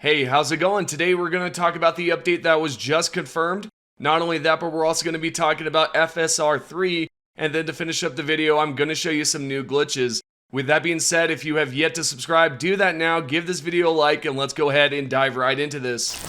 Hey, how's it going? Today we're going to talk about the update that was just confirmed. Not only that, but we're also going to be talking about FSR 3, and then to finish up the video, I'm going to show you some new glitches. With that being said, if you have yet to subscribe, do that now, give this video a like, and let's go ahead and dive right into this.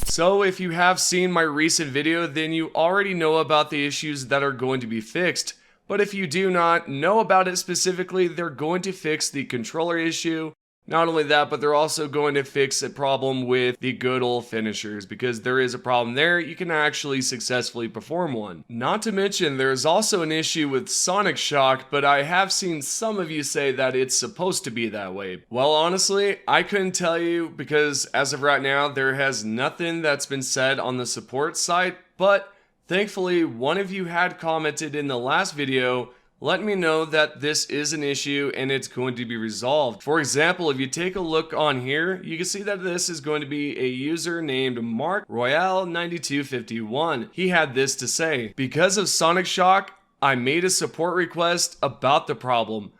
So if you have seen my recent video, then you already know about the issues that are going to be fixed. But if you do not know about it specifically, they're going to fix the controller issue. Not only that, but they're also going to fix a problem with the good old finishers, because there is a problem there. You can actually successfully perform one. Not to mention, there is also an issue with Sonic Shock, but I have seen some of you say that it's supposed to be that way. Well, honestly, I couldn't tell you, because as of right now, there has nothing that's been said on the support site, but thankfully, one of you had commented in the last video letting me know that this is an issue and it's going to be resolved. For example, if you take a look on here, you can see that this is going to be a user named Mark Royale9251. He had this to say: because of Sonic Shock, I made a support request about the problem,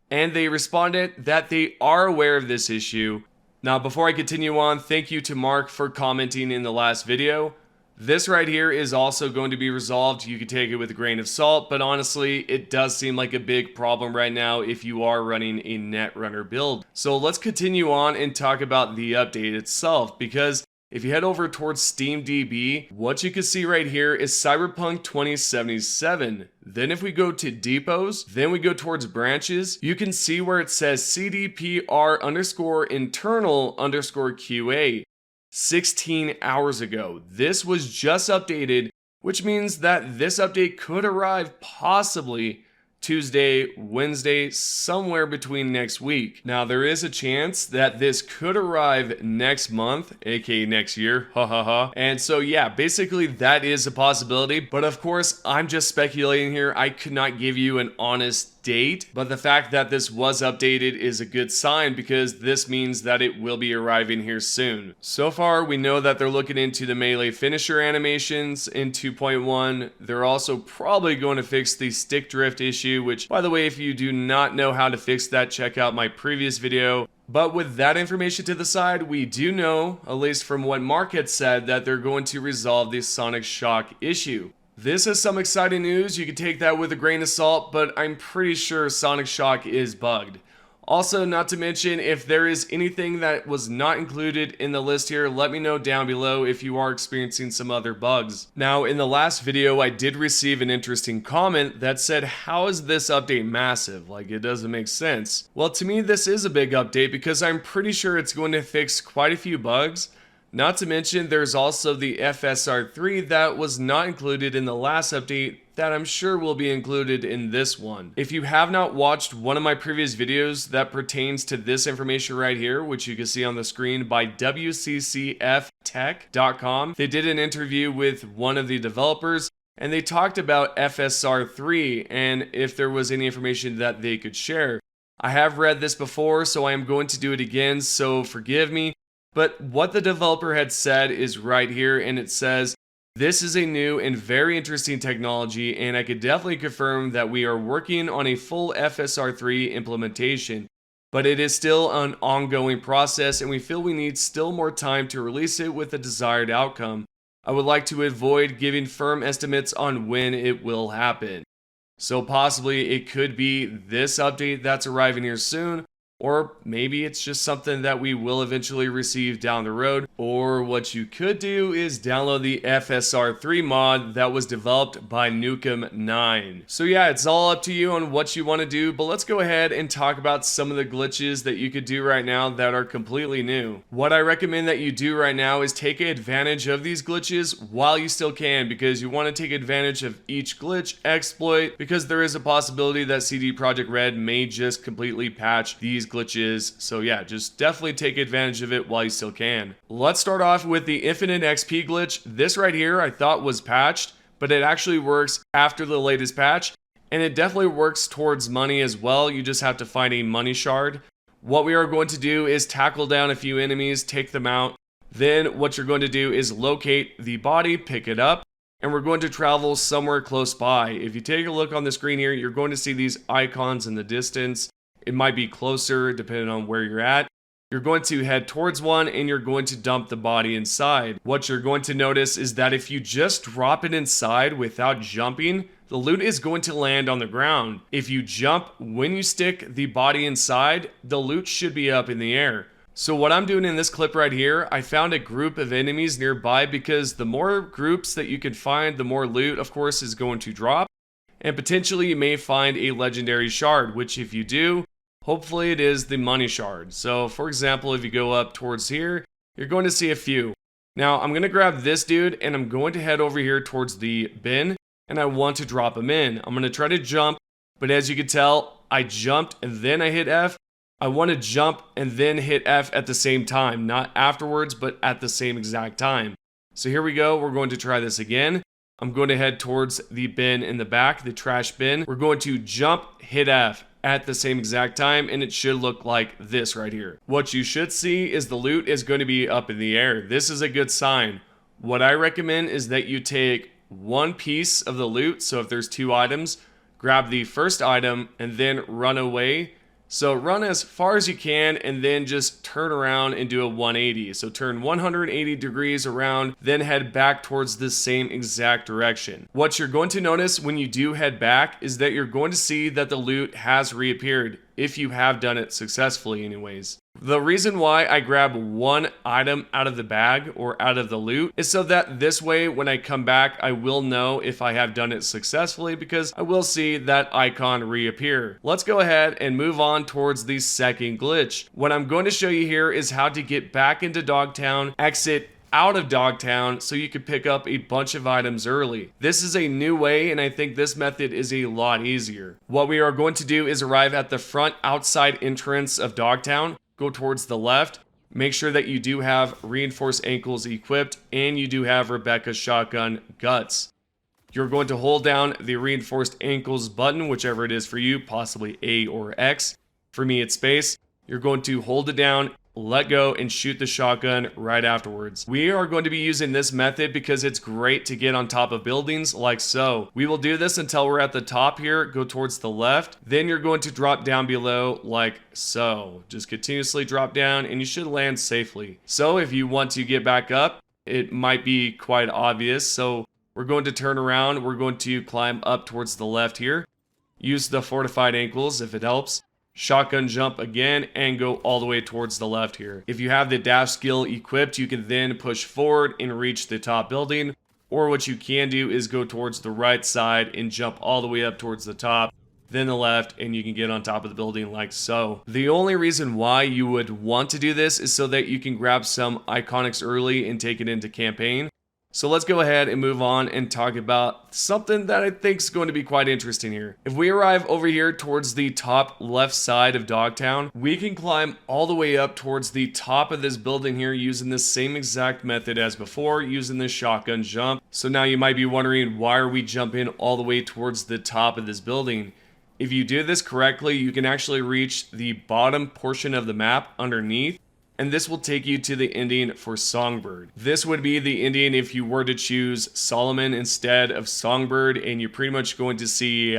and they responded that they are aware of this issue. Now, before I continue on, thank you to Mark for commenting in the last video. This right here is also going to be resolved. You can take it with a grain of salt, but honestly, it does seem like a big problem right now if you are running a Netrunner build. So let's continue on and talk about the update itself, because if you head over towards SteamDB, what you can see right here is Cyberpunk 2077. Then if we go to depots, then we go towards branches, you can see where it says CDPR_internal_QA. 16 hours ago. This was just updated, which means that this update could arrive possibly Tuesday, Wednesday, somewhere between next week. Now, there is a chance that this could arrive next month, aka next year, And so yeah, basically that is a possibility, but of course, I'm just speculating here. I could not give you an honest date, but the fact that this was updated is a good sign, because this means that it will be arriving here soon. So far, we know that they're looking into the melee finisher animations in 2.1. They're also probably going to fix the stick drift issue, which, by the way, if you do not know how to fix that, check out my previous video. But with that information to the side, we do know, at least from what Mark had said, that they're going to resolve the Sonic Shock issue. This is some exciting news. You can take that with a grain of salt, but I'm pretty sure Sonic Shock is bugged. Also, not to mention, if there is anything that was not included in the list here, let me know down below if you are experiencing some other bugs. Now, in the last video, I did receive an interesting comment that said, how is this update massive? Like, it doesn't make sense. Well, to me, this is a big update, because I'm pretty sure it's going to fix quite a few bugs. Not to mention, there's also the FSR 3 that was not included in the last update that I'm sure will be included in this one. If you have not watched one of my previous videos that pertains to this information right here, which you can see on the screen by WCCFtech.com, they did an interview with one of the developers, and they talked about FSR 3 and if there was any information that they could share. I have read this before, so I am going to do it again, so forgive me. But what the developer had said is right here, and it says, this is a new and very interesting technology, and I could definitely confirm that we are working on a full FSR 3 implementation, but it is still an ongoing process, and we feel we need still more time to release it with the desired outcome. I would like to avoid giving firm estimates on when it will happen. So possibly it could be this update that's arriving here soon, or maybe it's just something that we will eventually receive down the road. Or what you could do is download the FSR 3 mod that was developed by Nukem9. So yeah, it's all up to you on what you want to do, but let's go ahead and talk about some of the glitches that you could do right now that are completely new. What I recommend that you do right now is take advantage of these glitches while you still can, because you want to take advantage of each glitch, exploit, because there is a possibility that CDProjektRed may just completely patch these glitches. So yeah, just definitely take advantage of it while you still can. Let's start off with the infinite XP glitch. This right here I thought was patched, but it actually works after the latest patch, and it definitely works towards money as well. You just have to find a money shard. What we are going to do is tackle down a few enemies, take them out. Then what you're going to do is locate the body, pick it up, and we're going to travel somewhere close by. If you take a look on the screen here, you're going to see these icons in the distance. It might be closer depending on where you're at. You're going to head towards one and you're going to dump the body inside. What you're going to notice is that if you just drop it inside without jumping, the loot is going to land on the ground. If you jump when you stick the body inside, the loot should be up in the air. So what I'm doing in this clip right here, I found a group of enemies nearby because the more groups that you can find, the more loot, of course, is going to drop. And potentially you may find a legendary shard, which if you do, hopefully it is the money shard. So for example, if you go up towards here, you're going to see a few. Now I'm going to grab this dude and I'm going to head over here towards the bin and I want to drop him in. I'm going to try to jump, but as you can tell, I jumped and then I hit F. I want to jump and then hit F at the same time, not afterwards, but at the same exact time. So here we go. We're going to try this again. I'm going to head towards the bin in the back, the trash bin. We're going to jump, hit F at the same exact time, and it should look like this right here. What you should see is the loot is going to be up in the air. This is a good sign. What I recommend is that you take one piece of the loot. So if there's 2 items, grab the first item and then run away. So run as far as you can and then just turn around and do a 180. So turn 180 degrees around, then head back towards the same exact direction. What you're going to notice when you do head back is that you're going to see that the loot has reappeared, if you have done it successfully anyways. The reason why I grab one item out of the bag or out of the loot is so that this way when I come back I will know if I have done it successfully because I will see that icon reappear. Let's go ahead and move on towards the second glitch. What I'm going to show you here is how to get back into Dogtown, exit out of Dogtown so you can pick up a bunch of items early. This is a new way and I think this method is a lot easier. What we are going to do is arrive at the front outside entrance of Dogtown, go towards the left, make sure that you do have reinforced ankles equipped and you do have Rebecca's shotgun guts. You're going to hold down the reinforced ankles button, whichever it is for you, possibly A or X. For me it's space. You're going to hold it down, let go, and shoot the shotgun right afterwards. We are going to be using this method because it's great to get on top of buildings like so. We will do this until we're at the top here, go towards the left, then you're going to drop down below like so. Just continuously drop down and you should land safely. So if you want to get back up, it might be quite obvious. So we're going to turn around, we're going to climb up towards the left here. Use the fortified ankles if it helps. Shotgun jump again and go all the way towards the left here. If you have the dash skill equipped, you can then push forward and reach the top building. Or what you can do is go towards the right side and jump all the way up towards the top, then the left, and you can get on top of the building like so. The only reason why you would want to do this is so that you can grab some iconics early and take it into campaign. So let's go ahead and move on and talk about something that I think is going to be quite interesting here. If we arrive over here towards the top left side of Dogtown, we can climb all the way up towards the top of this building here using the same exact method as before, using the shotgun jump. So now you might be wondering, why are we jumping all the way towards the top of this building? If you do this correctly, you can actually reach the bottom portion of the map underneath, and this will take you to the ending for Songbird. This would be the ending if you were to choose Solomon instead of Songbird, and you're pretty much going to see,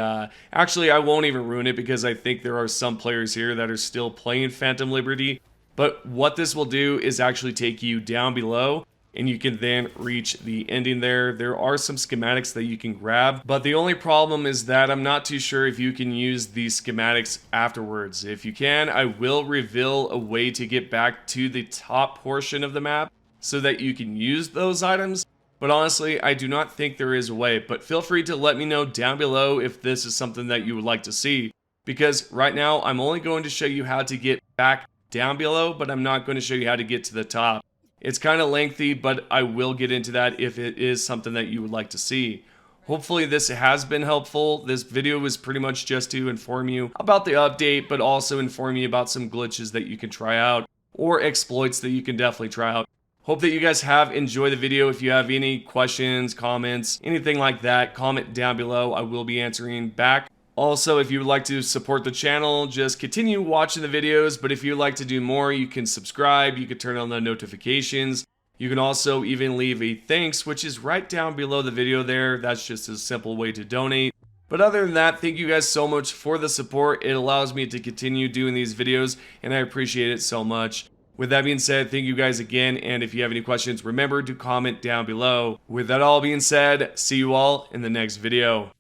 actually I won't even ruin it because I think there are some players here that are still playing Phantom Liberty, but what this will do is actually take you down below, and you can then reach the ending there. There are some schematics that you can grab, but the only problem is that I'm not too sure if you can use these schematics afterwards. If you can, I will reveal a way to get back to the top portion of the map so that you can use those items, but honestly, I do not think there is a way. But feel free to let me know down below if this is something that you would like to see, because right now I'm only going to show you how to get back down below, but I'm not going to show you how to get to the top. It's kind of lengthy, but I will get into that if it is something that you would like to see. Hopefully this has been helpful. This video was pretty much just to inform you about the update, but also inform you about some glitches that you can try out or exploits that you can definitely try out. Hope that you guys have enjoyed the video. If you have any questions, comments, anything like that, comment down below. I will be answering back. Also, if you would like to support the channel, just continue watching the videos, but if you'd like to do more, you can subscribe, you can turn on the notifications. You can also even leave a thanks, which is right down below the video there. That's just a simple way to donate. But But other than that, thank you guys so much for the support. It allows me to continue doing these videos, and I appreciate it so much. With that being said, thank you guys again, and if you have any questions, remember to comment down below. With that all being said, see you all in the next video.